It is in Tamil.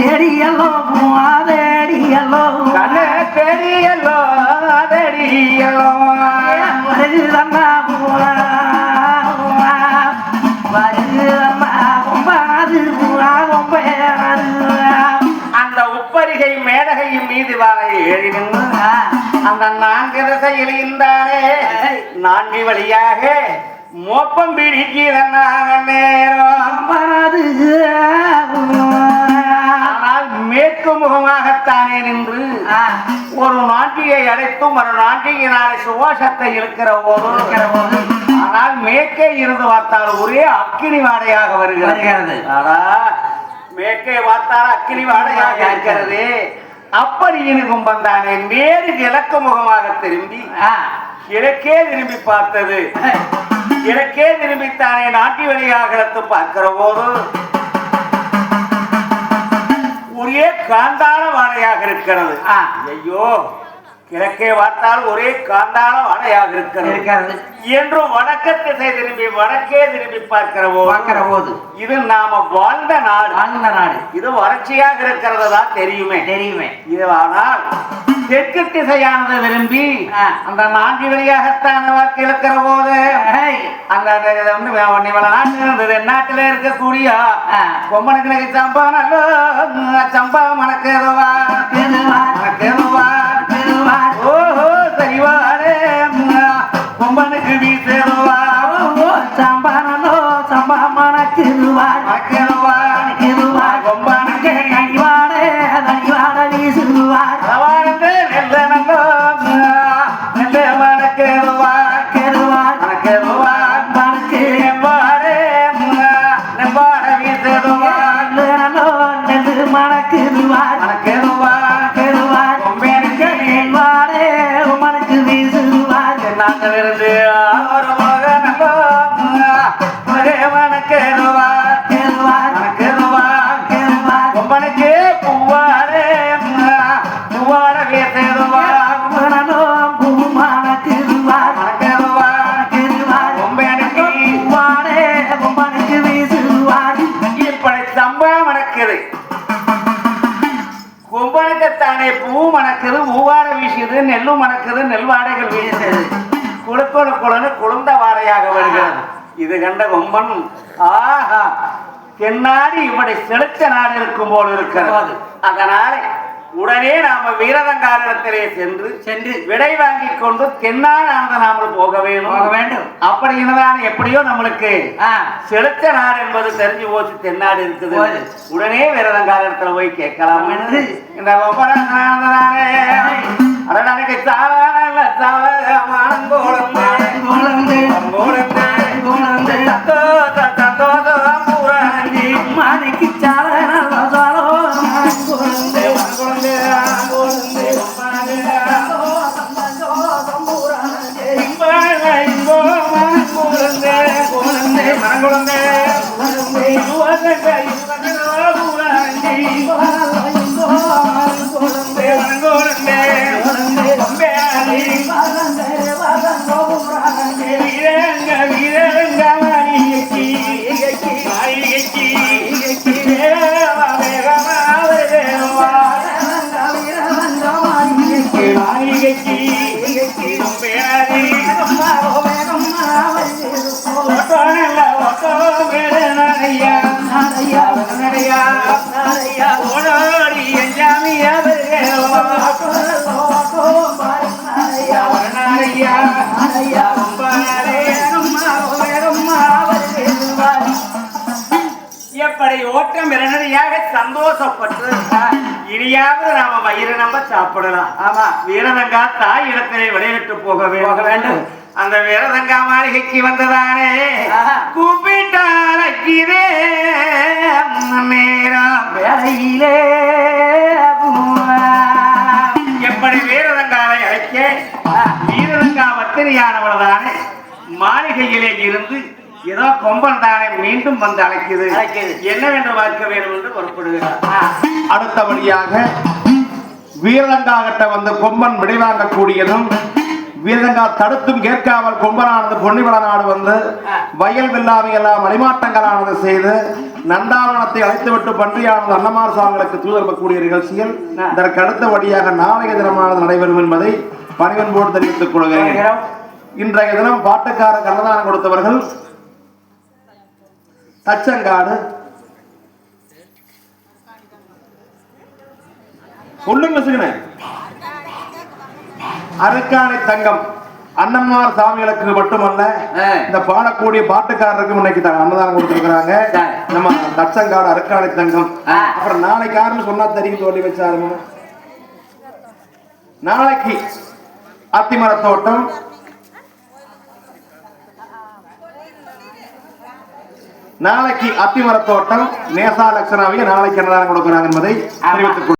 தேடியல்லோ தேடியல்லோ கண்ணே தேடியல்லோ தேடியல்லோ வருதம்மா வருதம்மா கொம்பாது அந்த உப்பரிகை மேடகையின் மீது வாழை ஏறி நின்று அந்த நான்கு திசையில் இருந்தானே நான்கு வழியாக மோப்பம் பிடிக்கிற நேரம். ஆனால் மேற்கு முகமாகத்தானே நின்று ஒரு நாட்டியை அடைத்தும் ஒரு நாட்டியினாலே சுவாசத்தை இருக்கிற போது ஆனால் மேற்கே இருந்து பார்த்தால் ஒரே அக்கினி வாடையாக வருகிறது. ஆனால் மேற்கே பார்த்தால் அக்கினி வாடையாக இருக்கிறது. அப்படி இருக்கும் வந்தானே நேரு கிழக்கு முகமாக திரும்பி கிழக்கே திரும்பி பார்த்தது. கிழக்கே திரும்பித்தானே நாட்டி வழியாக பார்க்கிற போது ஒரே காந்தாள வாடையாக இருக்கிறது. ஐயோ, கிழக்கே பார்த்தால் ஒரே காந்தாள வாடையாக இருக்கிறது என்று வடக்கு திசை திரும்பி வடக்கே திரும்பி பார்க்கிற போது இது நாம வாழ்ந்த நாடு இது வறட்சியாக இருக்கிறது தான் தெரியுமே. இது ஆனால் தெற்கு திசையானது விரும்பி அந்த நான்கு வழியாகத்தான் இருக்கிற போது அந்த நாட்டில இருக்கக்கூடிய கொம்பனுக்கு சம்பா நல்ல சம்பா மணக்கேதுவா ஓஹோ சரிவாரே கொம்பனுக்கு வீசுவா சம்பா நல்லோ சம்பா மணக்குவா கொம்பனுக்கு தனிவாடே தனிவாட வீசுவார் கொம்பனுக்குத்தானே பூ மணக்குது, மூவாடை வீசுது, நெல்லு மணக்குது, நெல்வாடைகள் வீசுது, குழுக்கொழு குழுந்த வாடையாக வருகிறது. இது கண்ட கொம்பன் ஆஹா தென்னாடி இப்படி செலுத்த நாடு இருக்கும் போல் இருக்கிறது. அதனாலே உடனே நாம வீரதங்காரிடத்திலே சென்று விடை வாங்கி கொண்டு தென்னாடு நாம போக வேண்டும். அப்படி இருந்தாலும் எப்படியோ நம்மளுக்கு செலுத்த நாடு என்பது தெரிஞ்சு போச்சு, தென்னாடு இருக்குது. உடனே வீரதங்காரிடத்துல போய் கேட்கலாம் என்று இந்த அடனுக்கு எப்படி ஓட்டம் இரண்டடியாக சந்தோஷப்பட்டு இனியாவது நாம வயிறு நம்ம சாப்பிடலாம். ஆமா, வீரதங்கா தாய் இடத்திலே விளையாட்டு போக வேண்டும். அந்த வீரதங்கா மாளிகைக்கு வந்ததானே கூப்பிட்டாலே வேலையிலே எப்படி வீரதங்காவை அழைக்க வீரதங்கா பத்திரியானவள்தானே மாளிகையிலே இருந்து ஏதோ கொம்பன் தானே மீண்டும் வந்து அழைக்குது. என்னவென்று பார்க்க வேண்டும் என்று புறப்படுகிறார். அடுத்தபடியாக வீரதங்காகிட்ட வந்து கொம்பன் விடைவாங்கக்கூடியதும் வீரதங்கா தடுத்தும் கேட்காமல் கொம்பனானது பொன்னிவள நாடு வந்து வயல் வெள்ளாமை எல்லாம் மணிமாட்டங்களானது செய்து நந்தாவனத்தை அழைத்துவிட்டு பன்றியானது அன்னமார் சாமிகளுக்கு தூதரக்கூடிய நிகழ்ச்சியில் இதற்கு அடுத்தபடியாக நாளைய தினமானது நடைபெறும் என்பதை பணிவன்போடு தெரிவித்துக் கொள்கிறேன். இன்றைய தினம் பாட்டுக்கார கண்ணதானம் கொடுத்தவர்கள் தச்சங்காடு சொல்லுங்க அருக்காணி தங்கம் அன்னமார் சாமிகளுக்கு மட்டுமல்ல இந்த பாடக்கூடிய பாட்டுக்காரருக்கு இன்னைக்கு அன்னதானம் கொடுத்திருக்கிறாங்க. நம்ம தச்சங்காடு அருக்காணி தங்கம். அப்புறம் நாளைக்கு யாருன்னு சொன்னா தெரியும் சொல்லி வச்சாருங்க. நாளைக்கு அத்திமரத்தோட்டம் நேசா லட்சணாவிய நாளைக்கு அன்னதானம் கொடுக்கிறாங்க என்பதை தெரிவித்துக்